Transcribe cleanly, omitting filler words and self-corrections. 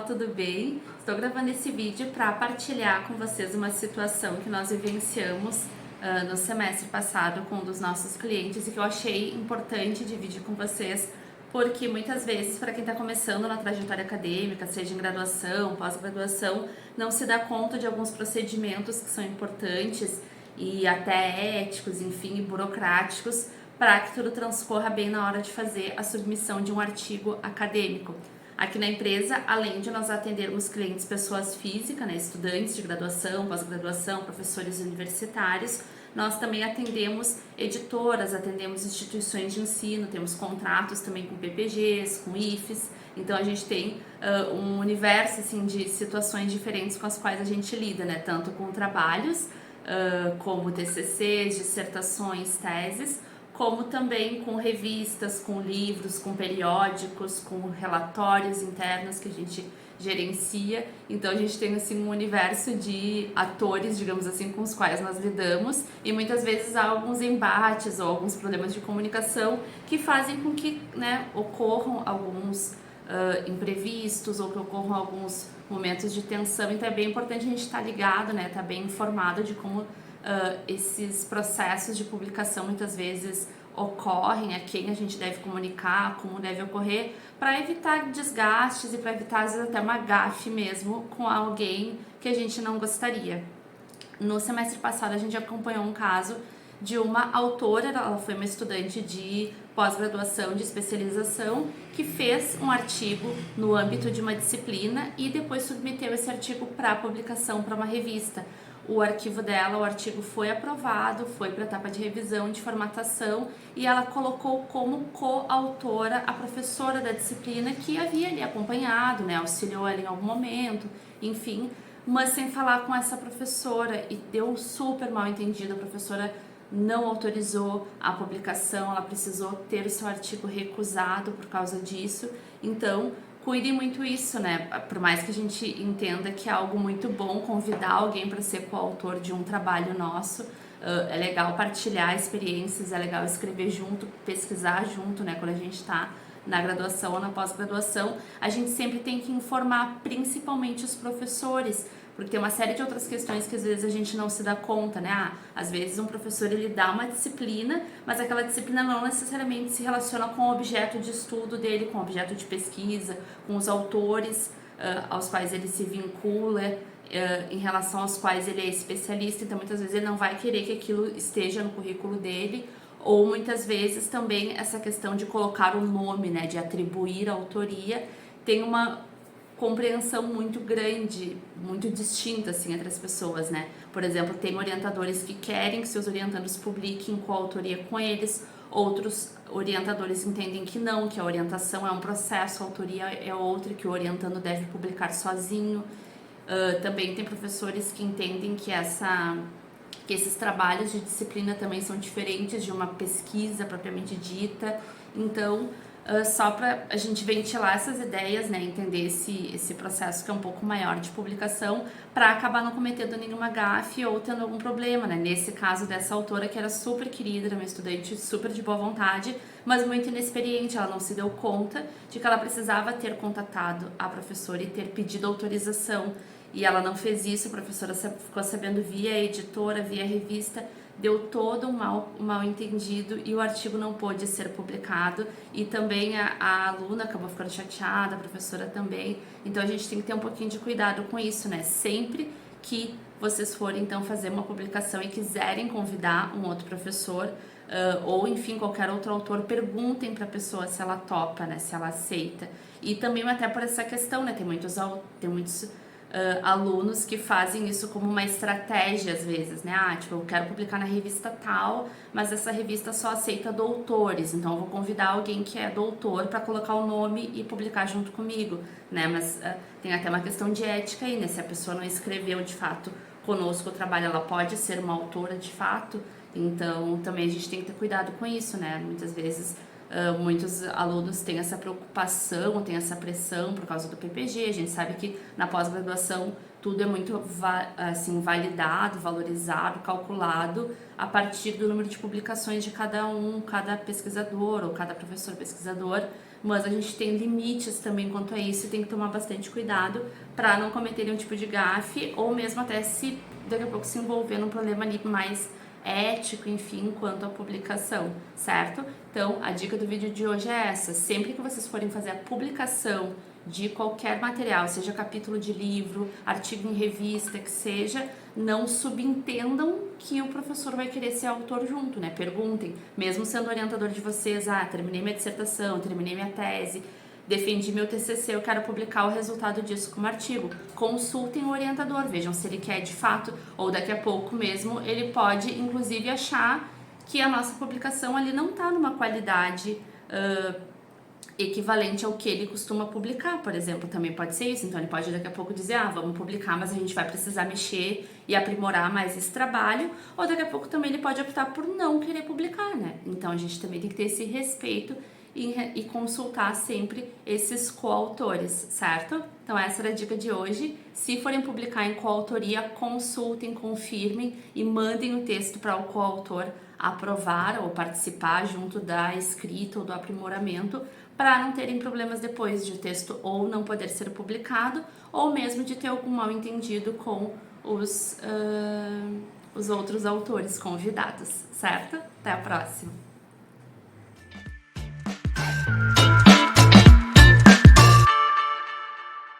tudo bem? Estou gravando esse vídeo para partilhar com vocês uma situação que nós vivenciamos no semestre passado com um dos nossos clientes e que eu achei importante dividir com vocês, porque muitas vezes, para quem está começando na trajetória acadêmica, seja em graduação, pós-graduação, não se dá conta de alguns procedimentos que são importantes e até éticos, enfim, e burocráticos, para que tudo transcorra bem na hora de fazer a submissão de um artigo acadêmico. Aqui na empresa, além de nós atendermos clientes pessoas físicas, né, estudantes de graduação, pós-graduação, professores universitários, nós também atendemos editoras, atendemos instituições de ensino, temos contratos também com PPGs, com IFES, então a gente tem um universo assim, de situações diferentes com as quais a gente lida, né, tanto com trabalhos, como TCCs, dissertações, teses, como também com revistas, com livros, com periódicos, com relatórios internos que a gente gerencia. Então a gente tem assim um universo de atores, digamos assim, com os quais nós lidamos, e muitas vezes há alguns embates ou alguns problemas de comunicação que fazem com que, né, ocorram alguns imprevistos ou que ocorram alguns momentos de tensão. Então é bem importante a gente estar ligado, né, estar bem informado de como esses processos de publicação muitas vezes ocorrem, a quem a gente deve comunicar, como deve ocorrer, para evitar desgastes e para evitar às vezes até uma gafe mesmo com alguém que a gente não gostaria. No semestre passado a gente acompanhou um caso de uma autora, ela foi uma estudante de pós-graduação, de especialização, que fez um artigo no âmbito de uma disciplina e depois submeteu esse artigo para publicação para uma revista. O arquivo dela, o artigo foi aprovado, foi para a etapa de revisão, de formatação, e ela colocou como coautora a professora da disciplina que havia ali acompanhado, né, auxiliou ela em algum momento, enfim, mas sem falar com essa professora, e deu super mal entendido. A professora não autorizou a publicação, ela precisou ter o seu artigo recusado por causa disso. Então, cuidem muito isso, né? Por mais que a gente entenda que é algo muito bom convidar alguém para ser coautor de um trabalho nosso, é legal partilhar experiências, é legal escrever junto, pesquisar junto, né? Quando a gente está na graduação ou na pós-graduação, a gente sempre tem que informar principalmente os professores, porque tem uma série de outras questões que às vezes a gente não se dá conta, né? Às vezes um professor ele dá uma disciplina, mas aquela disciplina não necessariamente se relaciona com o objeto de estudo dele, com o objeto de pesquisa, com os autores aos quais ele se vincula, em relação aos quais ele é especialista. Então muitas vezes ele não vai querer que aquilo esteja no currículo dele, ou muitas vezes também essa questão de colocar o nome, né, de atribuir a autoria, tem uma compreensão muito grande, muito distinta assim entre as pessoas, né? Por exemplo, tem orientadores que querem que seus orientandos publiquem coautoria com eles, outros orientadores entendem que não, que a orientação é um processo, a autoria é outra, que o orientando deve publicar sozinho. Também tem professores que entendem que esses trabalhos de disciplina também são diferentes de uma pesquisa propriamente dita. Então, só para a gente ventilar essas ideias, né, entender esse processo que é um pouco maior de publicação, para acabar não cometendo nenhuma gafe ou tendo algum problema, né? Nesse caso dessa autora, que era super querida, era uma estudante super de boa vontade, mas muito inexperiente, ela não se deu conta de que ela precisava ter contatado a professora e ter pedido autorização, e ela não fez isso. A professora ficou sabendo via editora, via revista, deu todo um mal entendido e o artigo não pôde ser publicado, e também a aluna acabou ficando chateada, a professora também. Então a gente tem que ter um pouquinho de cuidado com isso, né? Sempre que vocês forem então fazer uma publicação e quiserem convidar um outro professor, ou enfim qualquer outro autor, perguntem para a pessoa se ela topa, né, se ela aceita. E também até por essa questão, né, tem muitos alunos que fazem isso como uma estratégia às vezes, né? Tipo, eu quero publicar na revista tal, mas essa revista só aceita doutores, então eu vou convidar alguém que é doutor para colocar o nome e publicar junto comigo, né? Mas tem até uma questão de ética aí, né? Se a pessoa não escreveu de fato conosco o trabalho, ela pode ser uma autora de fato. Então também a gente tem que ter cuidado com isso, né? Muitas vezes muitos alunos têm essa preocupação, têm essa pressão por causa do PPG. A gente sabe que na pós-graduação tudo é muito assim, validado, valorizado, calculado a partir do número de publicações de cada pesquisador ou cada professor pesquisador, mas a gente tem limites também quanto a isso e tem que tomar bastante cuidado para não cometer nenhum tipo de gafe ou mesmo até se daqui a pouco se envolver num problema ali mais ético, enfim, quanto à publicação, certo? Então, a dica do vídeo de hoje é essa: sempre que vocês forem fazer a publicação de qualquer material, seja capítulo de livro, artigo em revista, que seja, não subentendam que o professor vai querer ser autor junto, né? Perguntem, mesmo sendo orientador de vocês, terminei minha dissertação, terminei minha tese, defendi meu TCC, eu quero publicar o resultado disso como artigo. Consultem o orientador, vejam se ele quer de fato, ou daqui a pouco mesmo ele pode, inclusive, achar que a nossa publicação ali não está numa qualidade equivalente ao que ele costuma publicar, por exemplo, também pode ser isso. Então ele pode daqui a pouco dizer, vamos publicar, mas a gente vai precisar mexer e aprimorar mais esse trabalho, ou daqui a pouco também ele pode optar por não querer publicar, né? Então a gente também tem que ter esse respeito e consultar sempre esses coautores, certo? Então essa era a dica de hoje. Se forem publicar em coautoria, consultem, confirmem e mandem o texto para o coautor aprovar ou participar junto da escrita ou do aprimoramento, para não terem problemas depois de o texto ou não poder ser publicado, ou mesmo de ter algum mal entendido com os outros autores convidados, certo? Até a próxima!